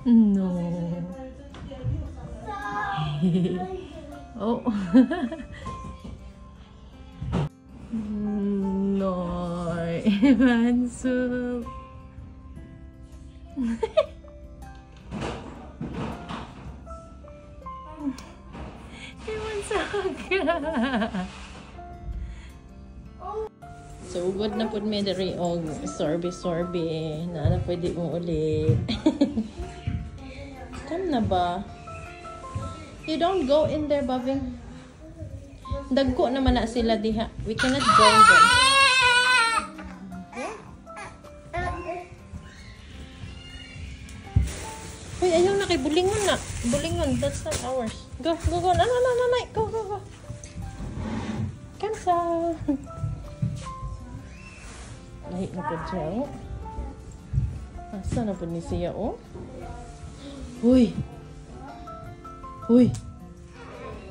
No. Oh. No. Manso. So, ugod na po may dari og sorbe-sorbe na pwede mo ulit. Come na ba? You don't go in there, Bobing. Dagko naman na sila diha. We cannot join them. Uy, ayaw na kay bulingon na. Bulingon, that's not ours. Go, go, go. No, no, no, no, no. Go, go, go. Kamsa. Lahit na po siya, oh. Asa na po ni siya, oh. Uy. Uy.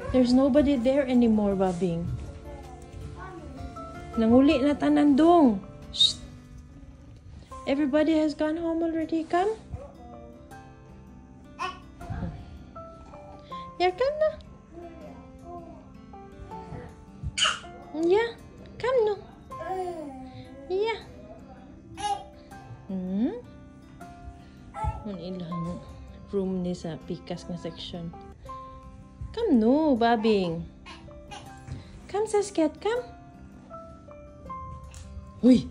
There's nobody there anymore, Babing. Nanguli na tanan dong. Shh. Everybody has gone home already. Come. Yeah, come na. Yeah, come no. Yeah. Ang ilang room ni sa pikas nga section. Come no, Babing. Come, Sasket, come. Uy.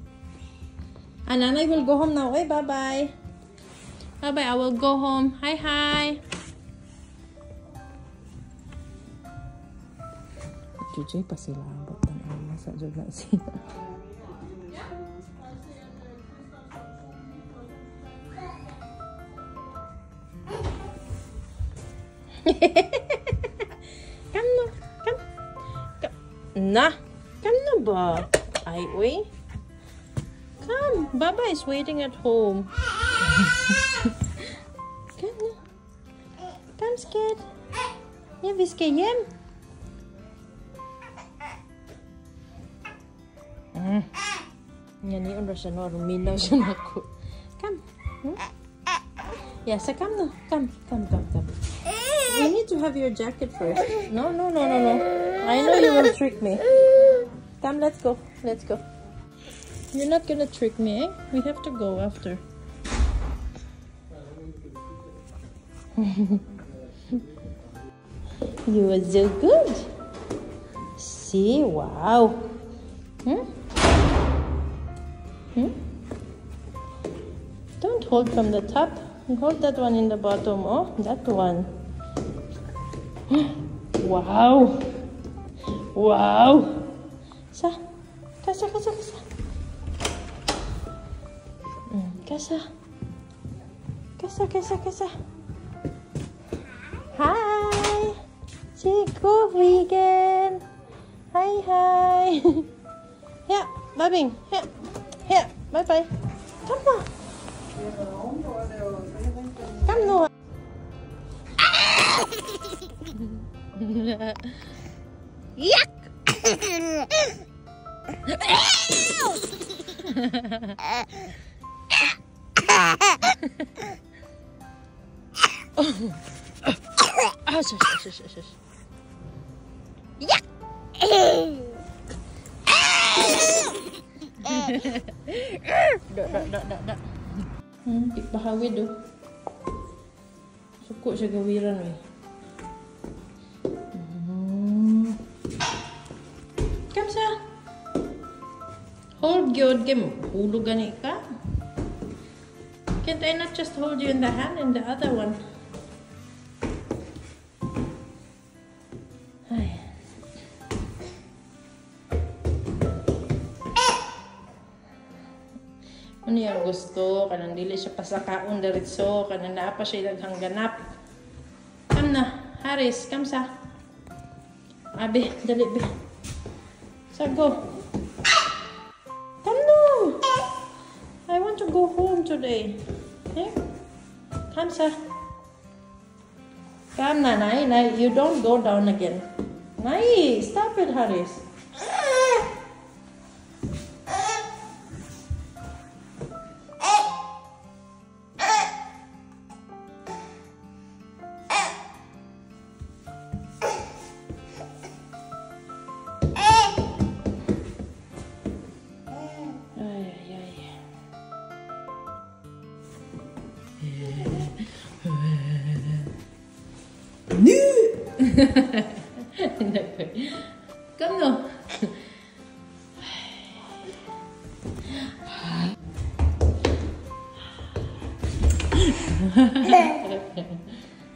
Nanay will go home now. Hey, bye-bye. Bye-bye, I will go home. Hi, hi. Chuchoy pa sila. Ba't ang nasa dyan na sila. Come no. Come. Na. Come na ba? Ay, uy. Come. Baba is waiting at home. Come na. Come, Skid. Yeah, Viskayem. Yan yun siya no. Ruminaw siya na ako. Come. Yeah, so come no. Come. You need to have your jacket first. No. I know you will trick me. Come, let's go. Let's go. You're not gonna trick me, eh? We have to go after. You are so good. See? Wow. Don't hold from the top. Hold that one in the bottom. Oh, that one. Wow. Wow. Kasa. Kasa. Hi. Chico vegan. Hi. Here, Babing. Here. Bye. Come on. Come no. Yuck. Shush. Yuck. Da. Ipahawid oh. Suko siya gawiran eh. Kamsa. Hold good game. Hulog gani ka. Can't I not just hold you in the hand and the other one? Ano yung gusto? Kanang dili siya pasakaon diretso. Kanang naa pa siya daghang ganap. Come na. Haris, come sa. Abi, dali be. So go. Come no. I want to go home today. Here. Come sa. Come na, Nay. You don't go down again. Nay, stop it, Haris. Come no.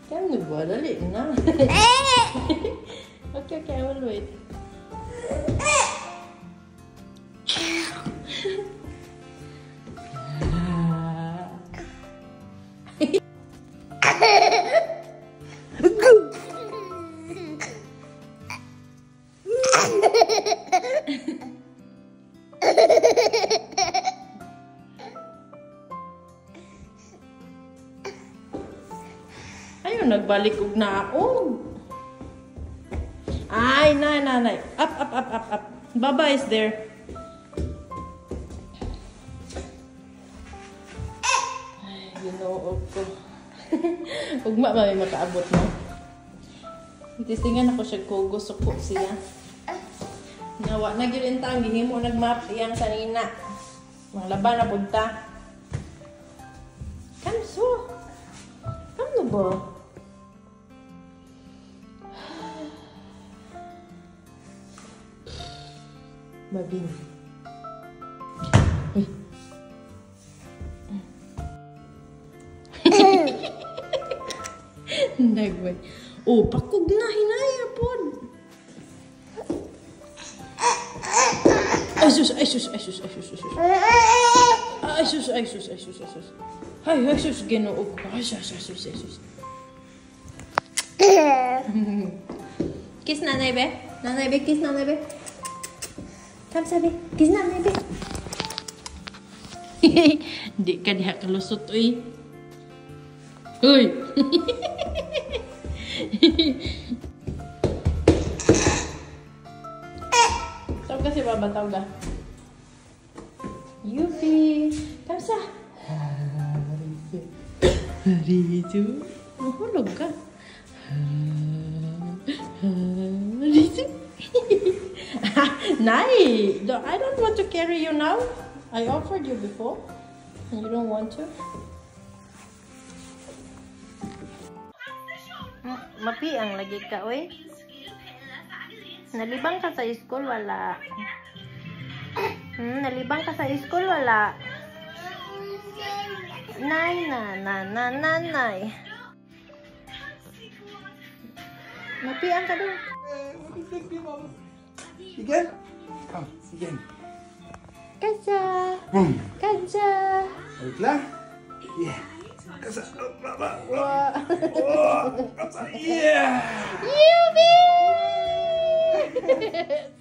Come no ba? Dali na. Okay, I will wait. Ayun, nagbalik og naog. Ay, nay. Up. Baba is there. Ay, ginuog ko. Ugma ba may makaabot mo? Titingan ako siya ko, gusto ko siya. Nawa na gyud intang gihimo nagmap iyang sanina. Mga laban na punta. Kamso. Ano ba? Babing. Nagway. Oh, pakog na hinaya pod. Ay sus. Ay sus. Ay sus, Ginoo ko. Ay sus. Kiss nanay be. Kiss nanay be. Come sabi, kiss nanay be. Di ka diha kalusot uy. Uy. Tawag ka si Baba, tawag ka. Yupi. Kamsa. Haritu. Mahulog ka. Haritu. Nay, I don't want to carry you now. I offered you before. And you don't want to? Mapi ang lagi ka, oy. Nalibang ka sa school, wala. Nalibang ka sa school, wala. Nay. Mapi ang ka doon. Again? Come, again. Kaja. Kaja. Are you clear? Yeah. Kaza. Baba. Wow. Kaza. Yeah. Yubi!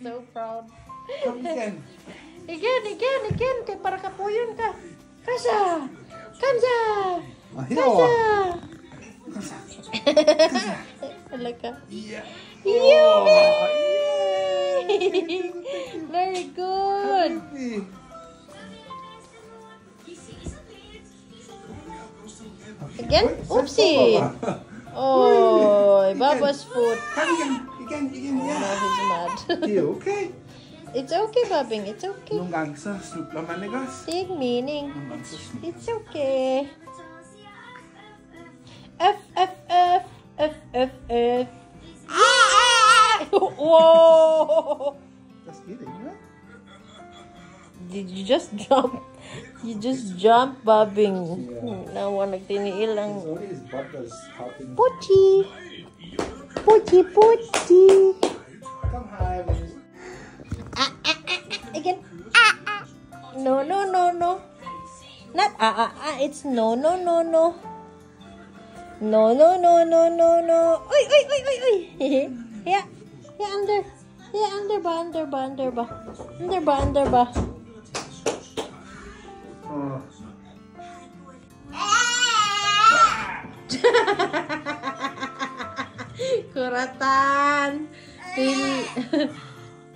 So proud. Come again. Again. Kaya para kapuyon ka. Kaja. Kaja. Here. Kaja. Kaza. Halaka. Yeah. Yubi! Very good. Again? Oopsie. Oh, Baba's foot. Come again. Yeah. Now he's mad. You okay? It's okay, Babing. It's okay. Nung gangsa, snoop laman ni gas. Big meaning. Nung gangsa, snoop. It's okay. F. Whoa! Just kidding, huh? Did you just jump? You just jump, Babing. Yeah. Nawa nagtiniil ang Only his butt is helping. Puchi. Come high. Again. No. Not it's no. No. Uy. Yeah, under ba. Oh.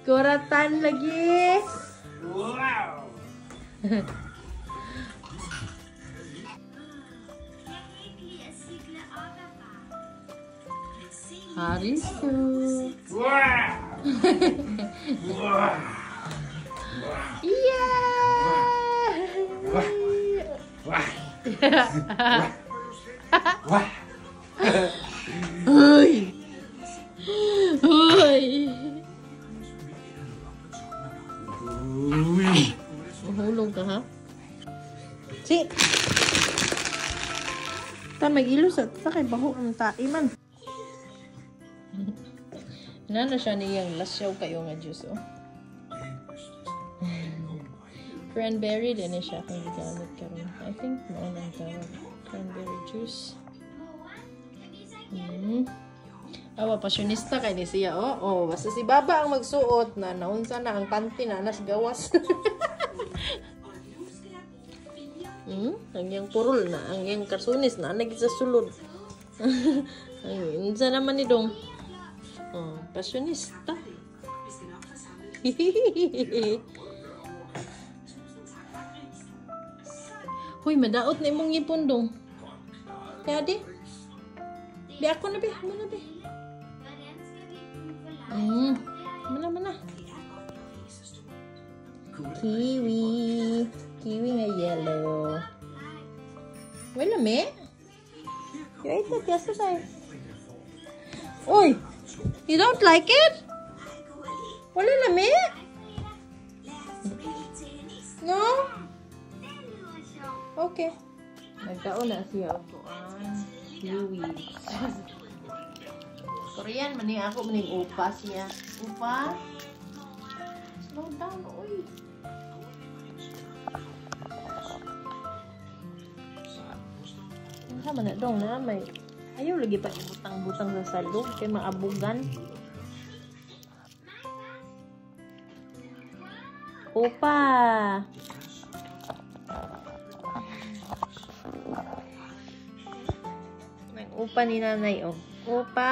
Kuratan lagi. Wow. Harisu. Wow. Yeah. Wow. Wah! Uy! Uy! Uy! Mahulog ka, ha? Si! Mag-ilos at sakay baho ang tae man. Nana siya niyang lasyaw kayo nga juice, oh. Cranberry din siya kung gigamit ka rin. I think maunang tawag. Cranberry juice. Awa, pasyonista kay ni siya, oh. Oh, basta si Baba ang magsuot na naunsa na ang panty na nas gawas. Ang yang purol na, ang yang karsunis na, nagisa sulod. Ang insa naman ni Dong. Oh, pasyonista. Hoy, madaot na imong ngipon Dong. Kaya di. Di ako na be, mana be. Mana. Kiwi. Kiwi nga yellow. Wala me. You ate that yesterday. Oy! You don't like it? Wala na me? No? Okay. Nagkaon na siya ako ang kiwi. Korean, maning ako, maning upa siya. Upa? Slow down, oy. Sama na dong na may ayaw lagi pa butang-butang sa salog kay maabugan. Upa. May upa ni nanay, oh. Upa.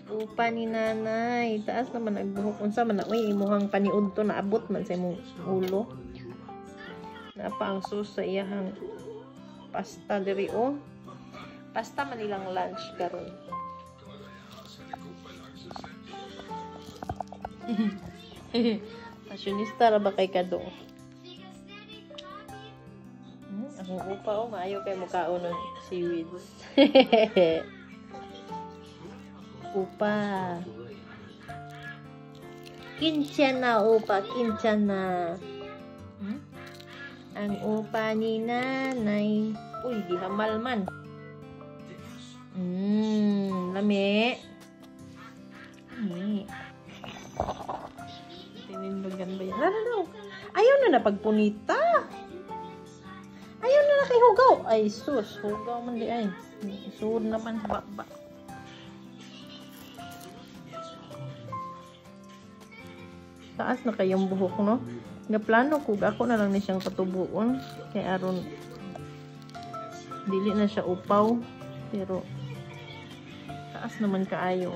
Upa ni nanay. Taas naman nagbuhok unsa man na uy imuhang paniud to naabot man sa imong ulo. Napa ang sus sa iyahang pasta diri, oh. Pasta man ilang lunch karon. Pasyonista ra ba kay Kado? Ang upa, oh, maayo kay mukhaon ng seaweed. Upa. Kinchana, upa, kinchana. Ang upa ni nanay. Uy, gihamal man. Lami. Lami. Tinindugan ba yan? No. Ayaw na pagpunita. Ayaw na kay hugaw. Ay, sus. Hugaw man di ay. Suod naman. Baba. Taas na kayong buhok, no? Naplano ko, ako na lang ni siyang patubuon. Kay aron dili na siya upaw. Pero taas naman kaayo.